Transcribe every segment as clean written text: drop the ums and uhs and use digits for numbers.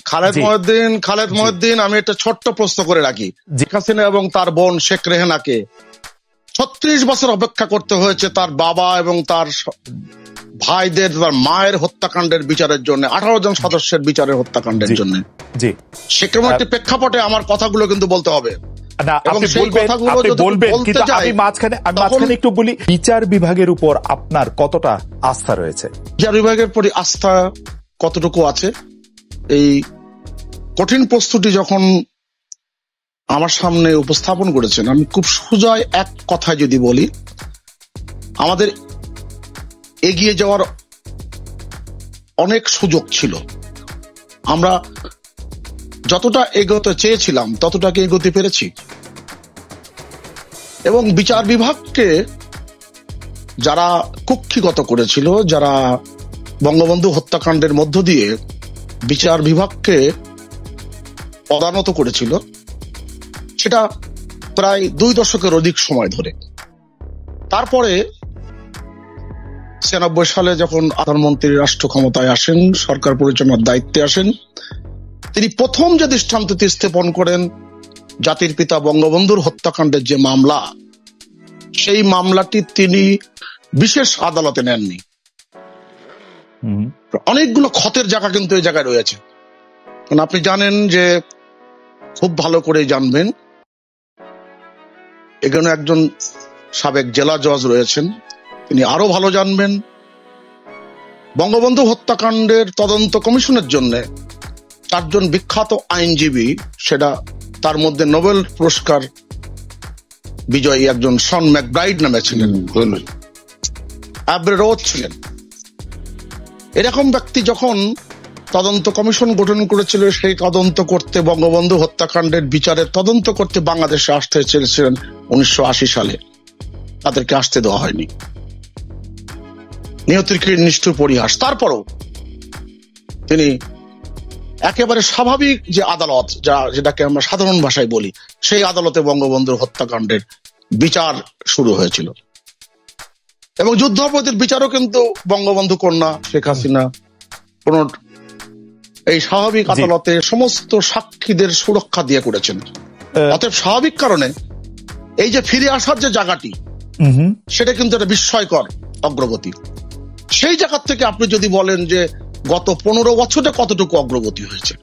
খালেদ মহিউদ্দিন, আমি একটা ছোট্ট প্রশ্ন করে রাখি। শেখ হাসিনা এবং তার বোন শেখ রেহেনাকে 36 বছর অপেক্ষা করতে হয়েছে তার বাবা এবং তার ভাইদের, তার মায়ের হত্যাকাণ্ডের বিচারের জন্য, 18 জন সদস্যের বিচারের হত্যাকাণ্ডের জন্য। সেরকম একটি প্রেক্ষাপটে আমার কথাগুলো কিন্তু বলতে হবে। বিচার বিভাগের উপর আপনার কতটা আস্থা রয়েছে? বিচার বিভাগের প্রতি আস্থা কতটুকু আছে, এই কঠিন প্রস্তুতি যখন আমার সামনে উপস্থাপন করেছেন, আমি খুব সোজা এক কথায় যদি বলি, আমাদের এগিয়ে যাওয়ার অনেক সুযোগ ছিল। আমরা যতটা এগোতে চেয়েছিলাম ততটাকে এগোতে পেরেছি। এবং বিচার বিভাগকে যারা কুক্ষিগত করেছিল, যারা বঙ্গবন্ধু হত্যাকাণ্ডের মধ্য দিয়ে বিচার বিভাগকে পদানত করেছিল, সেটা প্রায় 2 দশকের অধিক সময় ধরে। তারপরে 96 সালে যখন প্রধানমন্ত্রী রাষ্ট্র ক্ষমতায় আসেন, সরকার পরিচালনার দায়িত্বে আসেন, তিনি প্রথম যে দৃষ্টান্তটি স্থাপন করেন, জাতির পিতা বঙ্গবন্ধুর হত্যাকাণ্ডের যে মামলা, সেই মামলাটি তিনি বিশেষ আদালতে নেননি। অনেকগুলো ক্ষতের জায়গা কিন্তু এই জায়গায় রয়েছে। আপনি জানেন যে, খুব ভালো করে জানবেন, এখানে একজন সাবেক জেলা জজ রয়েছেন, তিনি আরো ভালো জানবেন। বঙ্গবন্ধু হত্যাকাণ্ডের তদন্ত কমিশনের জন্য 4 জন বিখ্যাত আইনজীবী, সেটা তার মধ্যে নোবেল পুরস্কার বিজয়ী একজন শন ম্যাকব্রাইড নামে ছিলেন, অ্যাব্রে রোজ ছিলেন। এরকম ব্যক্তি যখন তদন্ত কমিশন গঠন করেছিল, সেই তদন্ত করতে, বঙ্গবন্ধু হত্যাকাণ্ডের বিচারের তদন্ত করতে বাংলাদেশে আসতে চেয়েছিলেন 1980 সালে, তাদেরকে আসতে দেওয়া হয়নি। নিয়তির নিষ্ঠুর পরিহাস। তারপরও তিনি একেবারে স্বাভাবিক যে আদালত, যেটাকে আমরা সাধারণ ভাষায় বলি, সেই আদালতে বঙ্গবন্ধুর হত্যাকাণ্ডের বিচার শুরু হয়েছিল। এবং যুদ্ধাপরাধীর বিচারও কিন্তু বঙ্গবন্ধু কন্যা শেখ হাসিনা কোন এই স্বাভাবিক আদালতে সমস্ত সাক্ষীদের সুরক্ষা দিয়ে করেছেন। অতএব স্বাভাবিক কারণে এই যে ফিরে আসার যে জায়গাটি, সেটা কিন্তু একটা বিস্ময়কর অগ্রগতি। সেই জায়গা থেকে আপনি যদি বলেন যে গত 15 বছরে কতটুকু অগ্রগতি হয়েছে,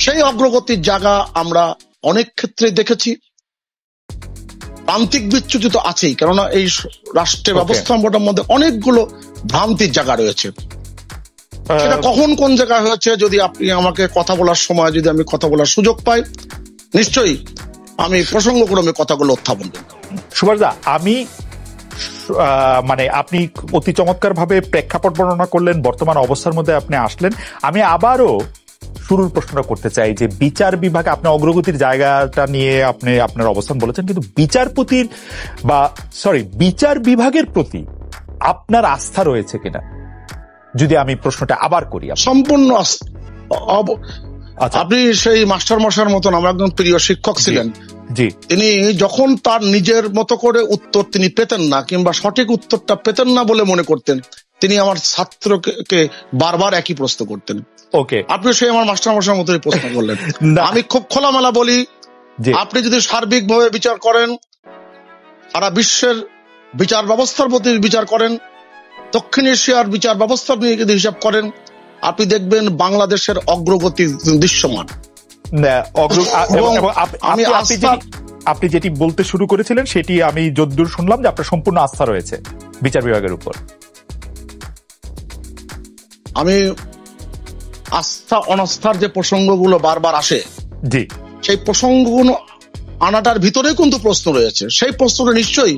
সেই অগ্রগতির জায়গা আমরা অনেক ক্ষেত্রে দেখেছি। প্রান্তিক বিচ্যুতি তো আছেই, কেননা এই রাষ্ট্রের ব্যবস্থাপনার মধ্যে অনেকগুলো ভ্রান্তির জায়গা রয়েছে। সেটা কখন কোন জায়গায় হয়েছে, যদি আপনি আমাকে কথা বলার সময়, যদি আমি কথা বলার সুযোগ পাই, নিশ্চয়ই আমি প্রসঙ্গক্রমে কথাগুলো উত্থাপন করব। সুভাষদা, আপনি অতি চমৎকার ভাবে প্রেক্ষাপট বর্ণনা করলেন, বর্তমান অবস্থার মধ্যে আপনি আসলেন। আমি আবারও শুরুর প্রশ্নটা করতে চাই যে, বিচার বিভাগে আপনি অগ্রগতির জায়গাটা নিয়ে আপনি আপনার অবস্থান বলেছেন, কিন্তু বিচার বিভাগের প্রতি আপনার আস্থা রয়েছে কিনা, যদি আমি প্রশ্নটা আবার করি? সম্পূর্ণ। আপনি সেই মাস্টার মশাইয়ের মতন আমার একজন প্রিয় শিক্ষক ছিলেন। তিনি যখন তার নিজের মতো করে উত্তর তিনি পেতেন না, কিংবা সঠিক উত্তরটা পেতেন না বলে মনে করতেন, তিনি আমার ছাত্রকে বারবার একই প্রশ্ন করতেন। আপনি সেই আমার মাস্টার মশাইয়ের মতোই প্রশ্ন করলেন। আমি খুব খোলামেলা বলি, আপনি যদি সার্বিকভাবে বিচার করেন, সারা বিশ্বের বিচার ব্যবস্থার প্রতি বিচার করেন, দক্ষিণ এশিয়ার বিচার ব্যবস্থা নিয়ে যদি হিসাব করেন, আপনি দেখবেন বাংলাদেশের অগ্রগতি দৃশ্যমান। আপনি যেটি বলতে শুরু করেছিলেন, সেটি আমি যদ্দূর শুনলাম যে আপনার সম্পূর্ণ আস্থা রয়েছে বিচার বিভাগের উপর। আমি আস্থা অনাস্থার যে প্রসঙ্গগুলো বারবার আসে, সেই প্রসঙ্গগুলো আনাটার ভিতরে কিন্তু প্রশ্ন রয়েছে। সেই প্রশ্নটা নিশ্চয়ই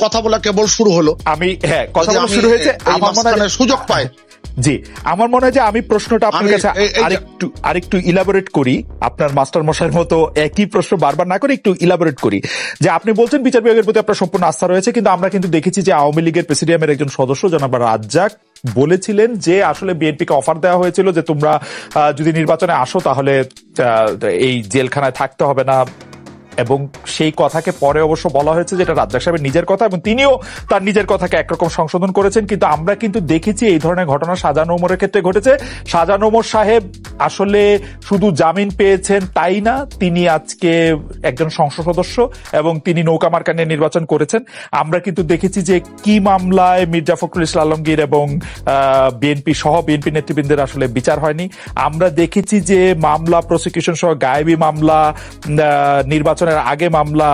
কথা বলা কেবল শুরু হলো। কথা বলা শুরু হয়েছে, আমার মনে হয় সুযোগ পায়। আমার মনে হয় যে আমি প্রশ্নটা আপনার কাছে আরেকটু ইলাবোরেট করি, আপনার মাস্টার মশাইয়ের মতো একই প্রশ্ন বারবার না করে একটু ইলাবোরেট করি। যে আপনি বলছেন বিচার বিভাগের প্রতি আপনার সম্পূর্ণ আস্থা রয়েছে, কিন্তু আমরা কিন্তু দেখেছি যে আওয়ামী লীগের প্রেসিডিয়ামের একজন সদস্য জনাব রাজ্জাক বলেছিলেন যে আসলে বিএনপিকে অফার দেওয়া হয়েছিল যে তোমরা যদি নির্বাচনে আসো তাহলে এই জেলখানায় থাকতে হবে না, এবং সেই কথাকে পরে অবশ্য বলা হয়েছে যেটা রাজ্জাক সাহেবের নিজের কথা, এবং তিনিও তার নিজের কথাকে একরকম সংশোধন করেছেন। কিন্তু আমরা কিন্তু দেখেছি এই ধরনের ঘটনা শাহজাহান ওমরের ক্ষেত্রে ঘটেছে। শাহজাহান ওমর সাহেব আসলে শুধু জামিন পেয়েছেন তাই না, তিনি আজকে একজন সংসদ সদস্য এবং তিনি নৌকা মার্কা নিয়ে নির্বাচন করেছেন। আমরা কিন্তু দেখেছি যে কি মামলায় মির্জা ফখরুল ইসলাম আলমগীর এবং বিএনপি সহ বিএনপি নেতৃবৃন্দের আসলে বিচার হয়নি। আমরা দেখেছি যে মামলা প্রসিকিউশন সহ গায়েবী মামলা, নির্বাচনের আগে মামলা,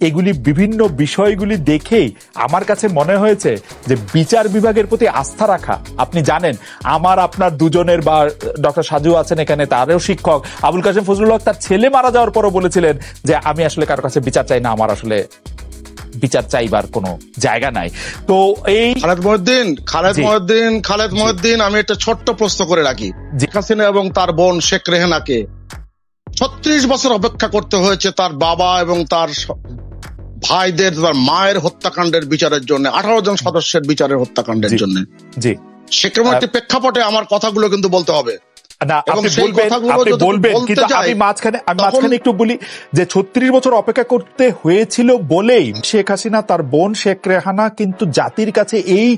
এগুলি বিভিন্ন বিষয়গুলি দেখেই আমার কাছে মনে হয়েছে যে বিচার বিভাগের প্রতি আস্থা রাখা, আপনি জানেন আমার আপনার দুজনের, বা ডক্টর সাজু আছেন এখানে, তারও শিক্ষক আবুল কাসেম ফজলুল হক তার ছেলে মারা যাওয়ার পরও বলেছিলেন যে আমি আসলে কারো কাছে বিচার চাই না, আমার আসলে বিচার চাইবার কোনো জায়গা নাই। তো এই খালেদ মহিউদ্দিন আমি একটা ছোট্ট প্রশ্ন করে রাখি, শেখ হাসিনা এবং তার বোন শেখ রেহেনাকে 36 বছর অপেক্ষা করতে হয়েছে তার বাবা এবং তার ভাইদের, তার মায়ের হত্যাকাণ্ডের বিচারের জন্য, 18 জন সদস্যের বিচারের হত্যাকাণ্ডের জন্য। জি, সেরকম একটি প্রেক্ষাপটে আমার কথাগুলো কিন্তু বলতে হবে। আপনি বলবেন, কিন্তু আমি মাঝখানে একটু বলি যে 36 বছর অপেক্ষা করতে হয়েছিল বলেই শেখ হাসিনা তার বোন শেখ রেহানা কিন্তু জাতির কাছে এই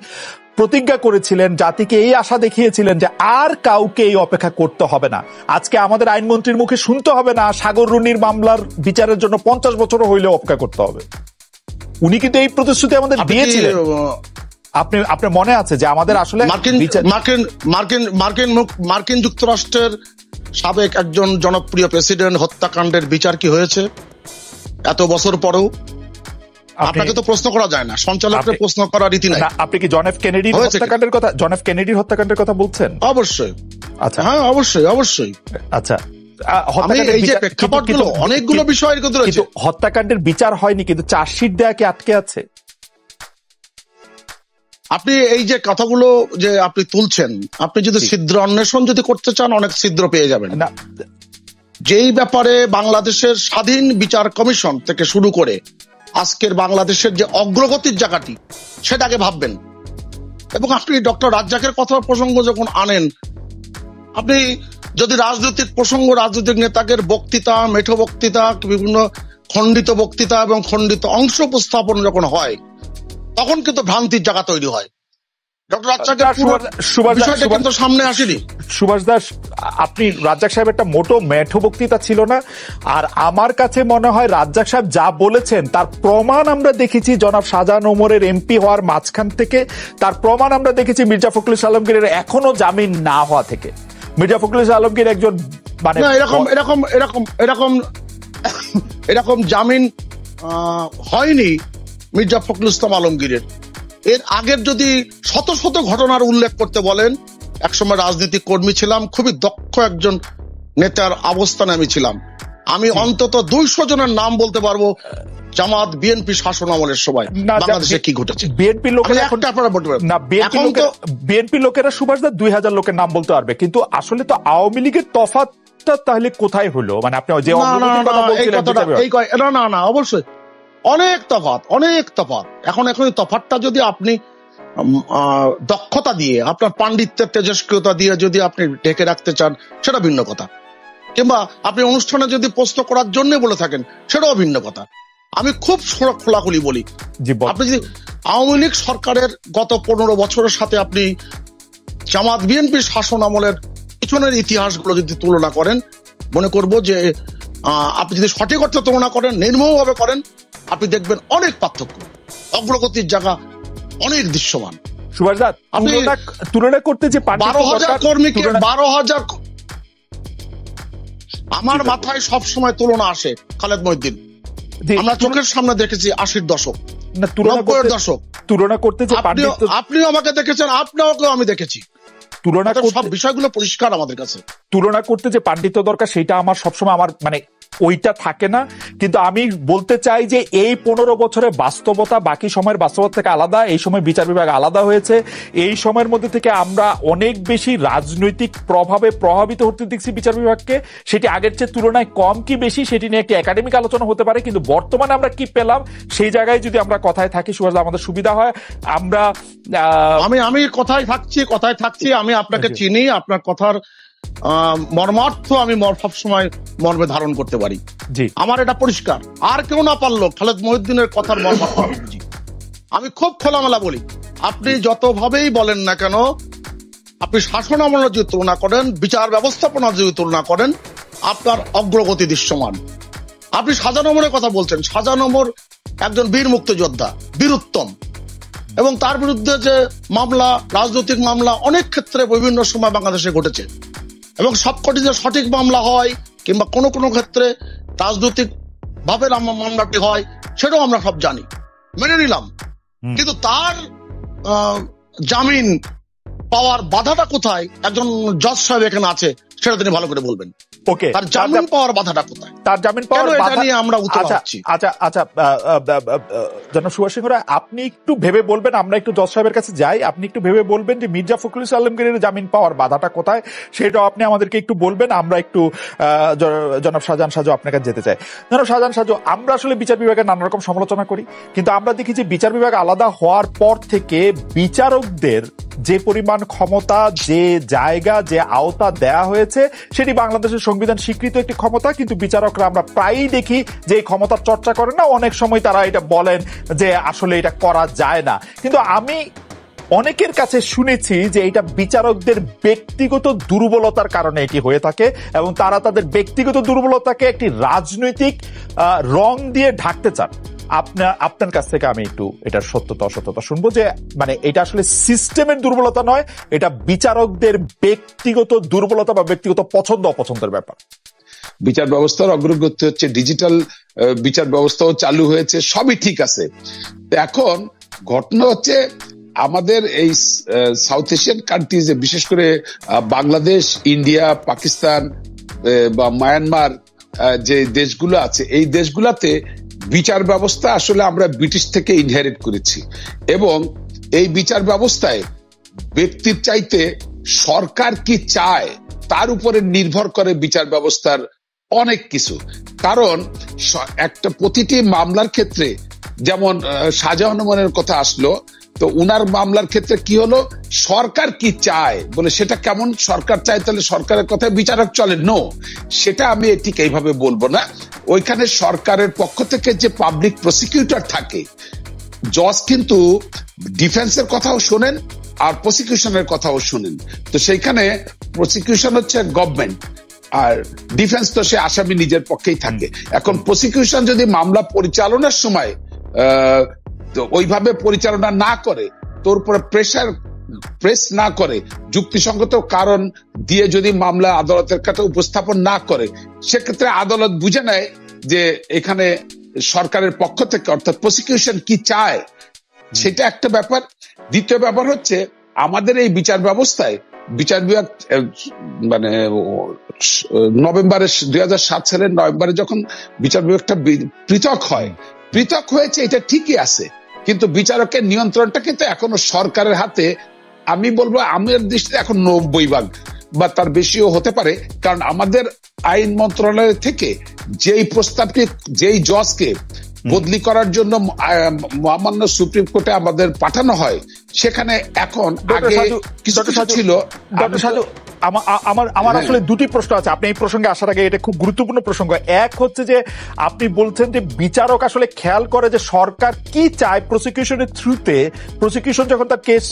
প্রতিজ্ঞা করেছিলেন, জাতিকে এই আশা দেখিয়েছিলেন যে আর কাউকে এই অপেক্ষা করতে হবে না। আজকে আমাদের আইনমন্ত্রীর মুখে শুনতে হবে না সাগর রুনির মামলার বিচারের জন্য 50 বছরও হইলেও অপেক্ষা করতে হবে। উনি কিন্তু এই প্রতিশ্রুতি আমাদের দিয়েছিলেন। আপনার মনে আছে যে আমাদের আসলে মার্কিন যুক্তরাষ্ট্রের সাবেক একজন জনপ্রিয় প্রেসিডেন্ট হত্যাকাণ্ডের বিচার কি হয়েছে এত বছর পরেও? আপনাকে তো প্রশ্ন করা যায় না, সঞ্চালককে প্রশ্ন করার রীতি নাই। আপনি কি জন এফ কেনেডির হত্যাকাণ্ডের কথা বলছেন? অবশ্যই। আচ্ছা, হ্যাঁ, অবশ্যই। আচ্ছা, অনেকগুলো বিষয় হত্যাকাণ্ডের বিচার হয়নি, কিন্তু চার্জশিট দেয়া কি আটকে আছে? আপনি এই যে কথাগুলো যে আপনি তুলছেন, আপনি যদি ছিদ্র অন্বেষণ যদি করতে চান অনেক ছিদ্র পেয়ে যাবেন। যেই ব্যাপারে বাংলাদেশের স্বাধীন বিচার কমিশন থেকে শুরু করে আজকের বাংলাদেশের যে অগ্রগতির জায়গাটি, সেটাকে ভাববেন। এবং আপনি ডক্টর রাজ্জাকের কথা প্রসঙ্গ যখন আনেন, আপনি যদি রাজনৈতিক প্রসঙ্গ, রাজনৈতিক নেতাদের বক্তৃতা, মেঠো বক্তৃতা, বিভিন্ন খণ্ডিত বক্তৃতা এবং খণ্ডিত অংশ উপস্থাপন যখন হয়, তখন কিন্তু ভ্রান্তির জায়গা তৈরি হয়। ডক্টর রাজ্জাকের বিষয়টা কিন্তু সামনে আসেনি। সুভাষ দাস, আপনি রাজ্জাক সাহেব একটা মোটো মেঠো বক্তৃতা ছিল না। আর আমার কাছে মনে হয় রাজ্জাক সাহেব যা বলেছেন তার প্রমাণ আমরা দেখেছি জনাব শাহজাহান ওমরের এমপি হওয়ার মাঝখান থেকে, তার প্রমাণ আমরা দেখেছি মির্জা ফখরুল ইসলাম আলমগীরের এখনো জামিন না হওয়া থেকে। মির্জা ফখরুল ইসলাম আলমগীর একজন মানে এরকম জামিন হয়নি মির্জা ফখরুল ইসলাম আলমগীরের। এর আগের যদি শত শত ঘটনার উল্লেখ করতে বলেন, একসময় রাজনৈতিক কর্মী ছিলাম, খুবই দক্ষ একজন নেতার অবস্থানে আমি ছিলাম। আমি অন্তত 200 জনের নাম বলতে পারবো জামাত বিএনপি শাসন আমলের সময় বাংলাদেশে কি ঘটেছে। বিএনপি লোকেরা সুভাষ দা 2000 লোকের নাম বলতে পারবে, কিন্তু আসলে তো আওয়ামী লীগের তফাৎটা তাহলে কোথায় হলো? মানে আপনি যে না, অবশ্যই অনেক তফাৎ। এখন তফাৎটা যদি আপনি দক্ষতা দিয়ে, আপনার পাণ্ডিত্যের তেজস্ক্রিয়তা দিয়ে যদি আপনি ঢেকে রাখতে চান, সেটা ভিন্ন কথা। কিংবা আপনি অনুষ্ঠানে যদি প্রশ্ন করার জন্য বলে থাকেন, সেটাও ভিন্ন কথা। আমি খুব খোলাখুলি বলি, আপনি যদি আওয়ামী লীগ সরকারের গত 15 বছরের সাথে আপনি জামাত বিএনপির শাসন আমলের পিছনের ইতিহাসগুলো যদি তুলনা করেন, মনে করব যে আপনি যদি সঠিক অর্থে তুলনা করেন, নির্মমভাবে করেন, আপনি দেখবেন অনেক পার্থক্য, অগ্রগতির জায়গা অনেক দৃশ্যমান। সুভাষ দা, তুলনা করতে যে 12,000 কর্মীকে 12,000, আমার মাথায় সব সময় তুলনা আসে খালেদ মহিউদ্দিন। আমরা চোখের সামনে দেখেছি 80-র দশক, 90-এর দশক। তুলনা করতে যে আপনিও আমাকে দেখেছেন, আপনাকেও আমি দেখেছি। তুলনা সব বিষয়গুলো পরিষ্কার আমাদের কাছে। তুলনা করতে যে পাণ্ডিত্য দরকার সেটা আমার সবসময় আমার মানে ওইটা থাকে না। কিন্তু আমি বলতে চাই যে এই 15 বছরের বাস্তবতা বাকি সময়ের বাস্তবতা থেকে আলাদা। এই সময় বিচার বিভাগ আলাদা হয়েছে। এই সময়ের মধ্যে থেকে আমরা অনেক বেশি রাজনৈতিক প্রভাবে প্রভাবিত হতে দেখছি বিচার বিভাগকে। সেটি আগের চেয়ে তুলনায় কম কি বেশি সেটি নিয়ে একটি একাডেমিক আলোচনা হতে পারে, কিন্তু বর্তমানে আমরা কি পেলাম সেই জায়গায় যদি আমরা কথায় থাকি সুভাষ, আমাদের সুবিধা হয়। আমি কথায় থাকছি। আমি আপনাকে চিনি, আপনার কথার মর্মার্থ আমি সবসময় মর্মে ধারণ করতে পারি। আমার এটা পরিষ্কার, আর কেউ না পারলো খালেদ মহিউদ্দিনের কথার মর্মার্থ আমি বুঝি। আমি খুব খোলামেলা বলি, আপনি যতভাবেই বলেন না কেন, আপনি শাসন আমল যদি তুলনা করেন, বিচার ব্যবস্থাপনা যদি তুলনা করেন, আপনার অগ্রগতি দৃশ্যমান। আপনি শাহজাহান ওমরের কথা বলছেন, শাহজাহান ওমর একজন বীর মুক্তিযোদ্ধা, বীরুত্তম, এবং তার বিরুদ্ধে যে মামলা, রাজনৈতিক মামলা অনেক ক্ষেত্রে বিভিন্ন সময় বাংলাদেশে ঘটেছে, এবং সবকটি যে সঠিক মামলা হয় কিংবা কোনো কোনো ক্ষেত্রে রাজনৈতিক ভাবে মামলাটি হয় সেটাও আমরা সব জানি, মেনে নিলাম। কিন্তু তার জামিন পাওয়ার বাধাটা কোথায়, একজন জজ সাহেব এখানে আছে, সেটা তিনি ভালো করে বলবেন। ওকে, তার জামিন পাওয়ার বাধাটা কোথায়, তার জামিন পাওয়ার বাধা নিয়ে আমরা উত্তর পাচ্ছি। আচ্ছা, জনাব সুভাষ সিংহ রায়, আপনি একটু ভেবে বলবেন, আমরা একটু জজ সাহেবের কাছে যাই, আপনি একটু ভেবে বলবেন যে মির্জা ফখরুল ইসলাম আলমগীরের জামিন পাওয়ার বাধাটা কোথায়, সেটাও আপনি আমাদেরকে একটু বলবেন। আমরা একটু জনাব শাহজাহান সাজু আপনার কাছে যেতে চাই। জনাব শাহজাহান সাজু, আমরা আসলে বিচার বিভাগের নানা রকম সমালোচনা করি, কিন্তু আমরা দেখি যে বিচার বিভাগ আলাদা হওয়ার পর থেকে বিচারকদের যে পরিমাণ ক্ষমতা, যে জায়গা, যে আওতা দেয়া হয়েছে, সেটি বাংলাদেশের সংবিধান স্বীকৃত একটি ক্ষমতা, কিন্তু বিচারকরা আমরা প্রায়ই দেখি যে এই ক্ষমতার চর্চা করেন না। অনেক সময় তারা এটা বলেন যে আসলে এটা করা যায় না। কিন্তু আমি অনেকের কাছে শুনেছি যে এটা বিচারকদের ব্যক্তিগত দুর্বলতার কারণে এটি হয়ে থাকে, এবং তারা তাদের ব্যক্তিগত দুর্বলতাকে একটি রাজনৈতিক রং দিয়ে ঢাকতে চান। আপনার কাছ থেকে আমি একটু এটার সত্যতা অসত্যতা শুনবো, যে মানে এটা আসলে সিস্টেমের দুর্বলতা নয়, এটা বিচারকদের ব্যক্তিগত দুর্বলতা বা ব্যক্তিগত পছন্দ অপছন্দের ব্যাপার। বিচার ব্যবস্থার অগ্রগতি হচ্ছে, ডিজিটাল বিচার ব্যবস্থাও চালু হয়েছে, সবই ঠিক আছে। এখন ঘটনা হচ্ছে আমাদের এই সাউথ এশিয়ান কান্ট্রিজে, বিশেষ করে বাংলাদেশ, ইন্ডিয়া, পাকিস্তান বা মায়ানমার যে দেশগুলো আছে, এই দেশগুলোতে বিচার ব্যবস্থা আসলে আমরা ব্রিটিশ থেকে ইনহেরিট করেছি, এবং এই বিচার ব্যবস্থায় ব্যক্তির চাইতে সরকার কি চায় তার উপরে নির্ভর করে বিচার ব্যবস্থার অনেক কিছু। কারণ একটা প্রতিটি মামলার ক্ষেত্রে, যেমন শাহজাহান ওমরের কথা আসলো, তো উনার মামলার ক্ষেত্রে কি হলো, সরকার কি চায় বলে, সেটা কেমন সরকার চায়, তাহলে সরকারের কথায় বিচারক চলে? নো, সেটা আমি ঠিক এইভাবে বলবো না। ওইখানে সরকারের পক্ষ থেকে যে পাবলিক প্রসিকিউটর থাকে, জজ কিন্তু ডিফেন্সের কথাও শোনেন আর প্রসিকিউশনের কথাও শোনেন। তো সেইখানে প্রসিকিউশন হচ্ছে গভর্নমেন্ট, আর ডিফেন্স তো সে আসামি নিজের পক্ষেই থাকে। এখন প্রসিকিউশন যদি মামলা পরিচালনার সময় তো ওইভাবে পরিচালনা না করে, তোর উপরে প্রেস না করে, যুক্তিসঙ্গত কারণ দিয়ে যদি মামলা আদালতের কাছে উপস্থাপন না করে, সেক্ষেত্রে আদালত বুঝে নেয় যে এখানে সরকারের পক্ষ থেকে, অর্থাৎ প্রসিকিউশন কি চায়, সেটা একটা ব্যাপার। দ্বিতীয় ব্যাপার হচ্ছে আমাদের এই বিচার ব্যবস্থায়, বিচার বিভাগ মানে নভেম্বরের 2007 সালের নভেম্বরে যখন বিচার বিভাগটা পৃথক হয়েছে, এটা ঠিকই আছে, কিন্তু বিচারকের নিয়ন্ত্রণটা কিন্তু এখনো সরকারের হাতে। আমি বলবো আমার দৃষ্টিতে এখন 90% বা তার বেশিও হতে পারে, কারণ আমাদের আইন মন্ত্রণালয় থেকে যেই প্রস্তাবটি, যেই জজকে বদলি করার জন্য মহামান্য সুপ্রিম কোর্টে আমাদের পাঠানো হয়, সেখানে এখন আগে কিছু ছিল। আমার আসলে দুটি প্রশ্ন আছে আপনি এই প্রসঙ্গে আসার আগে, এটা খুব গুরুত্বপূর্ণ প্রসঙ্গ। এক হচ্ছে যে আপনি বলছেন যে বিচারক আসলে খেয়াল করে যে সরকার কি চায় প্রসিকিউশনের থ্রুতে, প্রসিকিউশন যখন তার কেস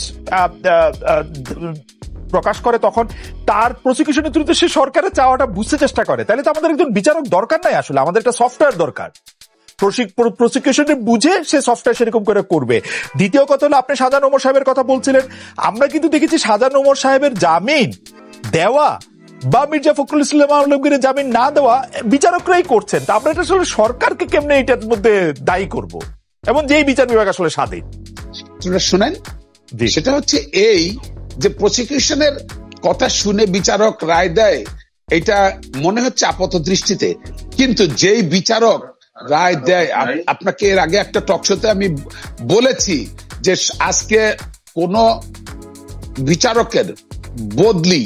প্রকাশ করে তখন তার প্রসিকিউশনের থ্রুতে সে সরকারের চাওয়াটা বুঝতে চেষ্টা করে। তাহলে তো আমাদের একজন বিচারক দরকার নাই, আসলে আমাদের একটা সফটওয়্যার দরকার, প্রসিকিউশনে বুঝে সে সফটওয়্যার সেরকম করে করবে। দ্বিতীয় কথা হলো, আপনি শাহজাহান ওমর সাহেবের কথা বলছিলেন, আমরা কিন্তু দেখেছি শাহজাহান ওমর সাহেবের জামিন দেওয়া বা মির্জা ফখরুল ইসলাম আলমগীরের জামিন না দেওয়া বিচারকরাই করছেন। তা আমরা এটা আসলে সরকারকে কেমনে এটার মধ্যে দায়ী করব, এবং যেই বিচার বিভাগ আসলে স্বাধীন? শুনেন, সেটা হচ্ছে এই যে প্রসিকিউশনের কথা শুনে বিচারক রায় দেয়, এটা মনে হচ্ছে আপাত দৃষ্টিতে, কিন্তু যেই বিচারক রায় দেয়, আপনাকে এর আগে একটা টকশোতে আমি বলেছি যে আজকে কোন বিচারকের বদলি,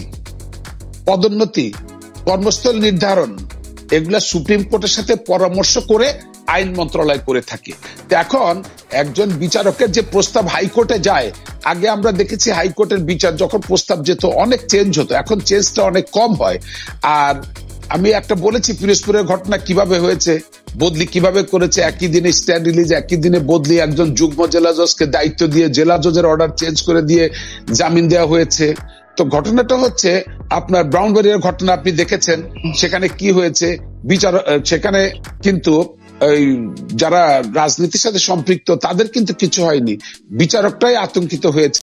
পদোন্নতি, কর্মস্থল নির্ধারণ, এগুলা সুপ্রিম কোর্টের সাথে পরামর্শ করে আইন মন্ত্রণালয় করে থাকে। এখন একজন বিচারকের যে প্রস্তাব হাইকোর্টে যায়, আগে আমরা দেখেছি হাইকোর্টের বিচার যখন প্রস্তাব যেত অনেক চেঞ্জ হতো, এখন চেঞ্জটা অনেক কম হয়। আর আমি একটা বলেছি পিরোজপুরের ঘটনা কিভাবে হয়েছে, বদলি কিভাবে করেছে, একই দিনে স্ট্যান্ড রিলিজ, একই দিনে বদলি, একজন যুগ্ম জেলা জজকে দায়িত্ব দিয়ে জেলা জজের অর্ডার চেঞ্জ করে দিয়ে জামিন দেওয়া হয়েছে। তো ঘটনাটা হচ্ছে আপনার ব্রাউনবাড়িয়ার ঘটনা আপনি দেখেছেন, সেখানে কি হয়েছে বিচার, সেখানে কিন্তু যারা রাজনীতির সাথে সম্পৃক্ত তাদের কিন্তু কিছু হয়নি, বিচারকটাই আতঙ্কিত হয়েছে।